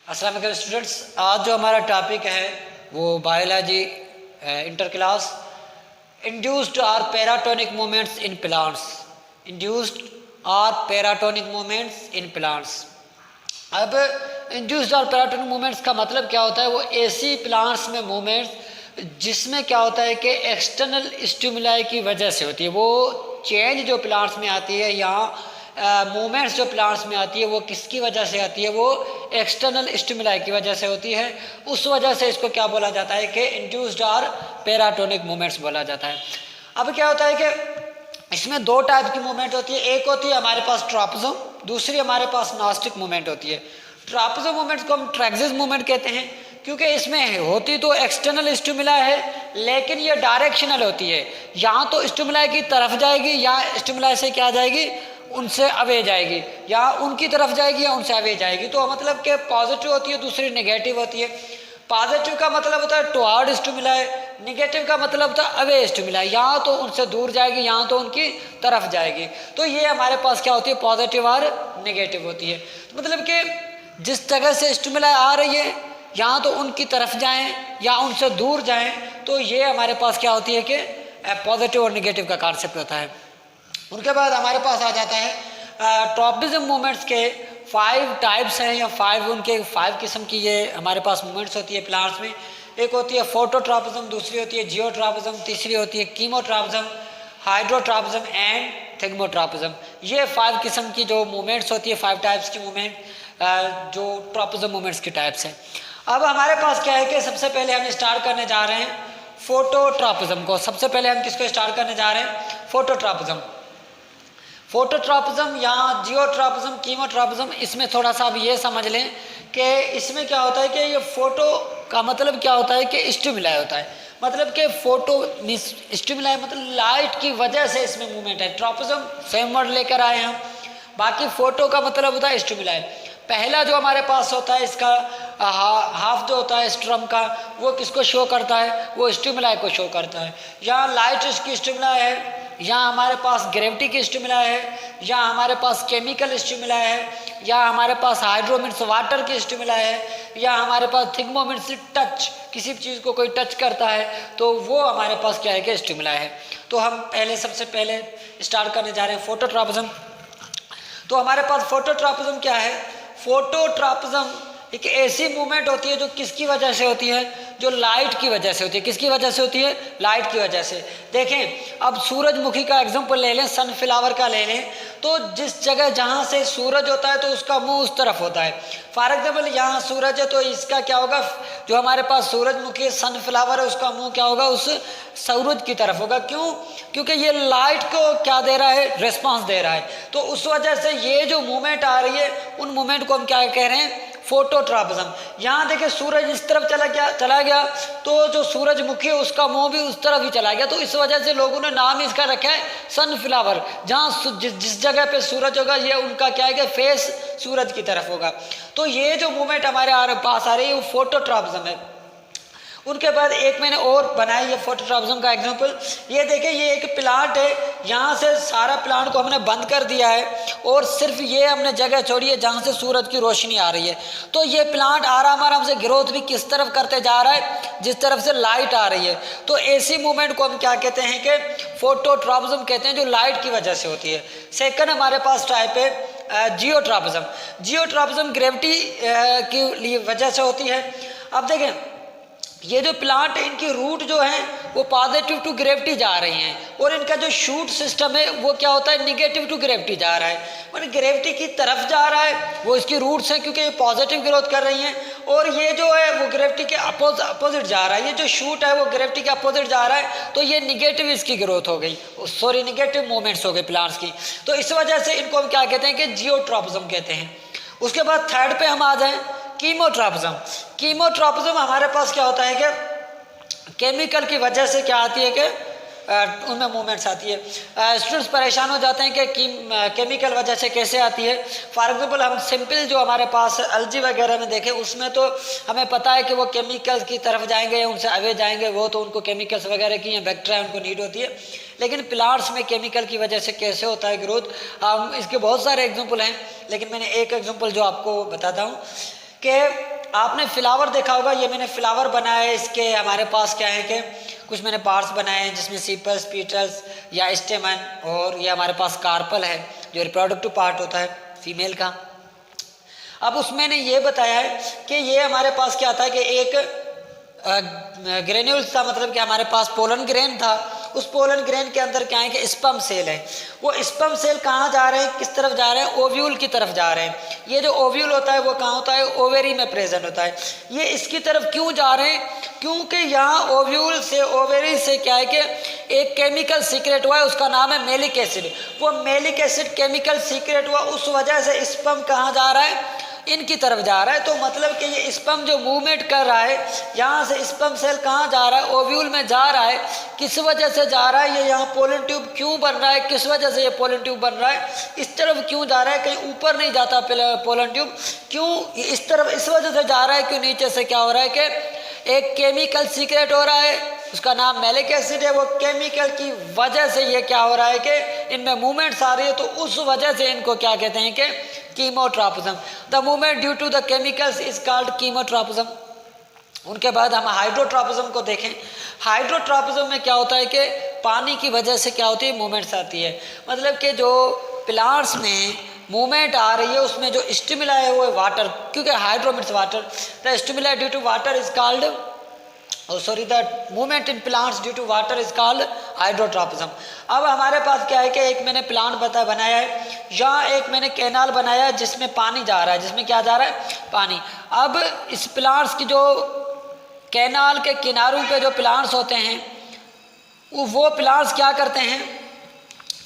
अस्सलाम वालेकुम स्टूडेंट्स, आज जो हमारा टॉपिक है वो biology inter class induced or paratonic movements in plants. Induced or paratonic movements in plants. अब इंड्यूस्ड आर पैराटोनिक मूवमेंट्स का मतलब क्या होता है? वो ऐसी प्लांट्स में मूवमेंट्स जिसमें क्या होता है कि एक्सटर्नल स्टिमुलाई की वजह से होती है। वो चेंज जो प्लांट्स में आती है, यहाँ मूवमेंट्स जो प्लांट्स में आती है वो किसकी वजह से आती है? वो एक्सटर्नल स्टिमुलाई की वजह से होती है। उस वजह से इसको क्या बोला जाता है कि इंड्यूस्ड आर पैराटोनिक मूवमेंट्स बोला जाता है। अब क्या होता है कि इसमें दो टाइप की मूवमेंट होती है। एक होती है हमारे पास ट्रॉपिज्म, दूसरी हमारे पास नास्टिक मूवमेंट होती है। ट्रॉपिज्म मूवमेंट को हम ट्रैक्सिस मूवमेंट कहते हैं क्योंकि इसमें होती तो एक्सटर्नल स्टिमुलाई है, लेकिन ये डायरेक्शनल होती है। यहाँ तो स्टिमुलाई की तरफ जाएगी या स्टिमुलाई से क्या जाएगी, उनसे अवे जाएगी, या उनकी तरफ जाएगी या उनसे अवे जाएगी। तो मतलब कि पॉजिटिव होती है, दूसरी नेगेटिव होती है। पॉजिटिव का मतलब होता है टुवर्ड स्टिमुलाई, नेगेटिव का मतलब होता है अवे स्टिमुलाई। यहाँ तो उनसे दूर जाएगी, यहाँ तो उनकी तरफ जाएगी। तो ये हमारे पास क्या होती है, पॉजिटिव और नेगेटिव होती है। तो मतलब कि जिस जगह से स्टिमुलाई आ रही है यहाँ तो उनकी तरफ जाएं या उनसे दूर जाएं, तो ये हमारे पास क्या होती है कि पॉजिटिव और नेगेटिव का कॉन्सेप्ट होता है। उनके बाद हमारे पास आ जाता है ट्रॉपिज्म मूवमेंट्स के 5 टाइप्स हैं, या 5 किस्म की ये हमारे पास मूवमेंट्स होती है प्लांट्स में। एक होती है फोटोट्रॉपिज्म, दूसरी होती है जियोट्रॉपिज्म, तीसरी होती है कीमोट्रॉपिज्म, हाइड्रोट्रॉपिज्म एंड थिग्मोट्रॉपिज्म। ये 5 किस्म की जो मूवमेंट्स होती है, 5 टाइप्स की मूवमेंट जो ट्रॉपिज्म मूवमेंट्स की टाइप्स हैं। अब हमारे पास क्या है कि सबसे पहले हम स्टार्ट करने जा रहे हैं फोटोट्रॉपिज्म को। सबसे पहले हम किसको स्टार्ट करने जा रहे हैं? फोटोट्रॉपिज्म। फोटोट्रॉपिज्म या जियोट्रॉपिज्म, कीमोट्रॉपिज्म, इसमें थोड़ा सा अब ये समझ लें कि इसमें क्या होता है कि ये फोटो का मतलब क्या होता है कि स्टिमुलाई होता है। मतलब कि फोटो स्टिमुलाई मतलब लाइट की वजह से इसमें मूवमेंट है। ट्रॉपिज्म सेम वर्ड लेकर आए हम। बाकी फोटो का मतलब होता है स्टिमुलाई। पहला जो हमारे पास होता है इसका हाफ जो होता है स्ट्रम का, वो किसको शो करता है? वो स्टिमुलाई को शो करता है। यहाँ लाइट की स्टिमुलाई है, यहाँ हमारे पास ग्रेविटी की स्टिमुलाई है, या हमारे पास केमिकल स्टिमुलाई है, या हमारे पास हाइड्रो मीन्स वाटर की स्टिमुलाई है, या हमारे पास थिग्मो मीन्स टच, किसी चीज़ को कोई टच करता है तो वो हमारे पास क्या है कि स्टिमुलाई है। तो हम सबसे पहले स्टार्ट करने जा रहे हैं फोटोट्रॉपिज्म। तो हमारे पास फोटोट्रॉपिज्म क्या है? फोटोट्रॉपिज्म एक ऐसी मूवमेंट होती है जो किसकी वजह से होती है? जो लाइट की वजह से होती है। किसकी वजह से होती है? लाइट की वजह से। देखें, अब सूरजमुखी का एग्जांपल ले लें, सनफ्लावर का ले लें, तो जिस जगह जहाँ से सूरज होता है तो उसका मुंह उस तरफ होता है। फॉर एग्जाम्पल यहाँ सूरज है तो इसका क्या होगा, जो हमारे पास सूरजमुखी सनफ्लावर है उसका मुंह क्या होगा, उस सूरज की तरफ होगा। क्यों? क्योंकि ये लाइट को क्या दे रहा है, रिस्पॉन्स दे रहा है। तो उस वजह से ये जो मूवमेंट आ रही है उन मूवमेंट को हम क्या कह रहे हैं? फोटोट्रॉपिज्म। यहाँ देखिए सूरज इस तरफ चला गया तो जो सूरजमुखी है उसका मुंह भी उस तरफ ही चला गया। तो इस वजह से लोगों ने नाम इसका रखा है सनफ्लावर। जहाँ जिस जगह पे सूरज होगा ये उनका क्या है कि फेस सूरज की तरफ होगा। तो ये जो मूवमेंट हमारे पास आ रही है वो फोटोट्रॉपिज्म है। उनके बाद एक मैंने और बनाया ये फोटोट्रॉपिज्म का एग्जांपल। ये देखिए, ये एक प्लांट है, यहाँ से सारा प्लांट को हमने बंद कर दिया है और सिर्फ ये हमने जगह छोड़ी है जहाँ से सूरज की रोशनी आ रही है। तो ये प्लांट आराम आराम से ग्रोथ भी किस तरफ करते जा रहा है? जिस तरफ से लाइट आ रही है। तो ऐसी मूवमेंट को हम क्या कहते हैं कि फोटोट्रॉपिज्म कहते हैं, जो लाइट की वजह से होती है। सेकेंड हमारे पास टाइप है जियोट्रॉपिज्म। जियोट्रॉपिज्म ग्रेविटी की वजह से होती है। अब देखें, ये जो प्लांट है इनकी रूट जो है वो पॉजिटिव टू ग्रेविटी जा रही हैं, और इनका जो शूट सिस्टम है वो क्या होता है, निगेटिव टू ग्रेविटी जा रहा है। मतलब ग्रेविटी की तरफ जा रहा है, वो इसकी रूट्स हैं क्योंकि ये पॉजिटिव ग्रोथ कर रही हैं। और ये जो है वो ग्रेविटी के अपोजिट जा रहा है। ये जो शूट है वो ग्रेविटी के अपोजिट जा रहा है, तो ये निगेटिव इसकी ग्रोथ हो गई, सॉरी निगेटिव मूवमेंट्स हो गई प्लांट्स की। तो इस वजह से इनको हम क्या कहते हैं कि जियोट्रॉपिज्म कहते हैं। उसके बाद थर्ड पे हम आ जाएं, कीमोट्रॉपिज्म। कीमोट्रॉपिज्म हमारे पास क्या होता है कि केमिकल की वजह से क्या आती है कि उनमें मूवमेंट्स आती है। स्टूडेंट्स परेशान हो जाते हैं कि केमिकल वजह से कैसे आती है। फॉर एग्जांपल हम सिंपल जो हमारे पास एलजी वगैरह में देखें, उसमें तो हमें पता है कि वो केमिकल्स की तरफ जाएंगे या उनसे अवे जाएंगे, वो तो उनको केमिकल्स वगैरह की या बैक्टीरिया उनको नीड होती है। लेकिन प्लांट्स में केमिकल की वजह से कैसे होता है ग्रोथ, इसके बहुत सारे एग्जाम्पल हैं, लेकिन मैंने एक एग्जाम्पल जो आपको बताता हूँ कि आपने फ्लावर देखा होगा, ये मैंने फ्लावर बनाया है, इसके हमारे पास क्या है कि कुछ मैंने पार्ट्स बनाए हैं जिसमें सीपल्स, पीटल्स या स्टेमन, और ये हमारे पास कार्पल है जो रिप्रोडक्टिव पार्ट होता है फीमेल का। अब उसमें ने ये बताया है कि ये हमारे पास क्या था कि एक ग्रेन्यूल्स था, मतलब कि हमारे पास पोलन ग्रेन था। उस पोलन ग्रेन के अंदर क्या है कि स्पर्म सेल है। वो स्पर्म सेल कहाँ जा रहे हैं, किस तरफ जा रहे हैं, ओव्यूल की तरफ जा रहे हैं। ये जो ओव्यूल होता है वो कहाँ होता है, ओवेरी में प्रेजेंट होता है। ये इसकी तरफ क्यों जा रहे हैं, क्योंकि यहाँ ओव्यूल से ओवेरी से क्या है कि एक केमिकल सीक्रेट हुआ है, उसका नाम है मेलिक एसिड। वो मेलिक एसिड केमिकल सीक्रेट हुआ, उस वजह से स्पर्म कहाँ जा रहा है, इनकी तरफ जा रहा है। तो मतलब कि ये स्पर्म जो मूवमेंट कर रहा है, यहाँ से स्पर्म सेल कहाँ जा रहा है, ओव्यूल में जा रहा है। किस वजह से जा रहा है, ये यहाँ पोलन ट्यूब क्यों बन रहा है, किस वजह से ये पोलन ट्यूब बन रहा है, इस तरफ क्यों जा रहा है, कहीं ऊपर नहीं जाता पोलन ट्यूब, क्यों इस तरफ इस वजह से जा रहा है, क्यों नीचे से क्या हो रहा है कि एक केमिकल सीक्रेट हो रहा है, उसका नाम मेलिक एसिड है। वो केमिकल की वजह से ये क्या हो रहा है कि इनमें मूवमेंट्स आ रही है, तो उस वजह से इनको क्या कहते हैं कि chemotropism. The movement due to the chemicals is called chemotropism. उनके बाद हम हाइड्रोट्रॉपिज्म को देखें। हाइड्रोट्रॉपिज्म में क्या होता है कि पानी की वजह से क्या होती है, मूवमेंट्स आती है। मतलब कि जो प्लांट्स में मूवमेंट आ रही है उसमें जो स्टिमुला है वो है वाटर, क्योंकि hydro means water. The stimulus due to water is called the movement in plants due to water is called hydrotropism. अब हमारे पास क्या है कि एक मैंने प्लांट बनाया है, यहाँ एक मैंने कैनाल बनाया है जिसमें पानी जा रहा है, जिसमें क्या जा रहा है, पानी। अब इस प्लांट्स की जो कैनाल के किनारों पे जो प्लांट्स होते हैं, वो प्लांट्स क्या करते हैं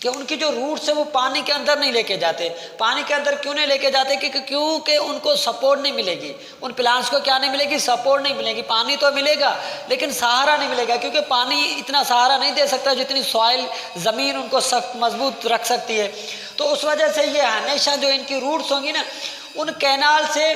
कि उनकी जो रूट्स है वो पानी के अंदर नहीं लेके जाते। पानी के अंदर क्यों नहीं लेके जाते, क्योंकि उनको सपोर्ट नहीं मिलेगी। उन प्लांट्स को क्या नहीं मिलेगी, सपोर्ट नहीं मिलेगी। पानी तो मिलेगा लेकिन सहारा नहीं मिलेगा, क्योंकि पानी इतना सहारा नहीं दे सकता जितनी सॉइल, ज़मीन उनको सख्त मजबूत रख सकती है। तो उस वजह से ये हमेशा जो इनकी रूट्स होंगी ना, उन कैनाल से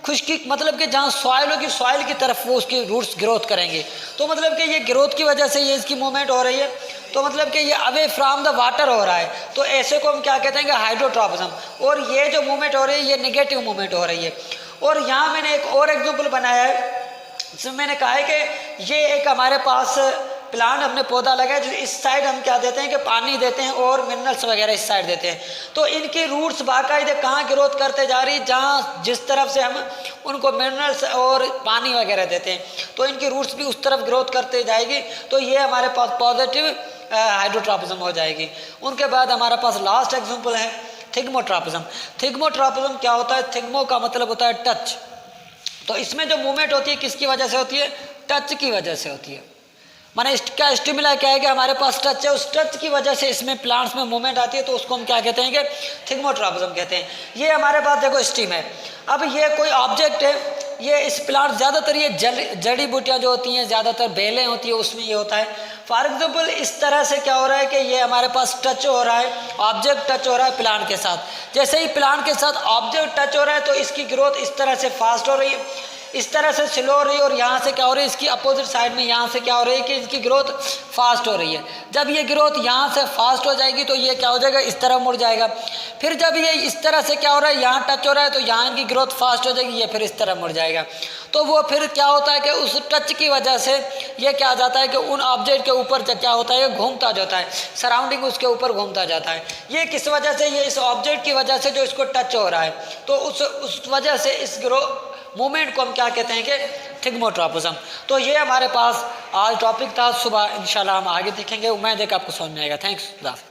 खुश्की, मतलब कि जहाँ सॉइल होगी, सॉइल की तरफ वो उसकी रूट्स ग्रोथ करेंगे। तो मतलब कि ये ग्रोथ की वजह से ये इसकी मूवमेंट हो रही है, तो मतलब कि ये अवे फ्रॉम द वाटर हो रहा है। तो ऐसे को हम क्या कहते हैं कि हाइड्रोट्रॉपिज्म। और ये जो मूवमेंट हो रही है ये नेगेटिव मूवमेंट हो रही है। और यहाँ मैंने एक और एग्जाम्पल बनाया है जिसमें मैंने कहा है कि ये एक हमारे पास प्लांट, हमने पौधा लगाया जो इस साइड हम क्या देते हैं कि पानी देते हैं और मिनरल्स वगैरह इस साइड देते हैं। तो इनकी रूट्स बाकायदे कहाँ ग्रोथ करते जा रही है, जहाँ जिस तरफ से हम उनको मिनरल्स और पानी वगैरह देते हैं, तो इनकी रूट्स भी उस तरफ ग्रोथ करते जाएगी। तो ये हमारे पास पॉजिटिव हाइड्रोट्रॉपिज्म हो जाएगी। उनके बाद हमारे पास लास्ट एग्जाम्पल है थिग्मोट्रॉपिज्म। थिग्मोट्रॉपिज्म क्या होता है, थिग्मो का मतलब होता है टच। तो इसमें जो मूवमेंट होती है किसकी वजह से होती है, टच की वजह से होती है। माने इसका स्टिमुला क्या है कि हमारे पास टच है, उस टच की वजह से इसमें प्लांट्स में मूवमेंट आती है, तो उसको हम क्या कहते हैं कि थिग्मोट्रॉपिज्म कहते हैं। ये हमारे पास देखो स्टीम है। अब ये कोई ऑब्जेक्ट है, ये इस प्लांट ज़्यादातर ये जड़ी बूटियाँ जो होती हैं, ज़्यादातर बेलें होती है, उसमें ये होता है। फॉर एग्जाम्पल इस तरह से क्या हो रहा है कि ये हमारे पास टच हो रहा है, ऑब्जेक्ट टच हो रहा है प्लांट के साथ। जैसे ही प्लांट के साथ ऑब्जेक्ट टच हो रहा है तो इसकी ग्रोथ इस तरह से फास्ट हो रही है, इस तरह से स्लो हो रही है, और यहाँ से क्या हो रही है, इसकी अपोजिट साइड में यहाँ से क्या हो रही है कि इसकी ग्रोथ फास्ट हो रही है। जब ये ग्रोथ यहाँ से फास्ट हो जाएगी तो ये क्या हो जाएगा, इस तरह मुड़ जाएगा। फिर जब ये इस तरह से क्या हो रहा है, यहाँ टच हो रहा है तो यहाँ इनकी ग्रोथ फास्ट हो जाएगी, ये फिर इस तरह मुड़ जाएगा। तो वो फिर क्या होता है कि उस टच की वजह से ये क्या जाता है कि उन ऑब्जेक्ट के ऊपर क्या होता है, घूमता जाता है, सराउंडिंग उसके ऊपर घूमता जाता है। ये किस वजह से, ये इस ऑब्जेक्ट की वजह से जो इसको टच हो रहा है, तो उस वजह से इस मूवमेंट को हम क्या कहते हैं कि थिग्मोट्रॉपिज्म। तो ये हमारे पास आज टॉपिक था। सुबह इंशाल्लाह हम आगे देखेंगे। उम्मीद है कि आपको समझ में आएगा। थैंक्स।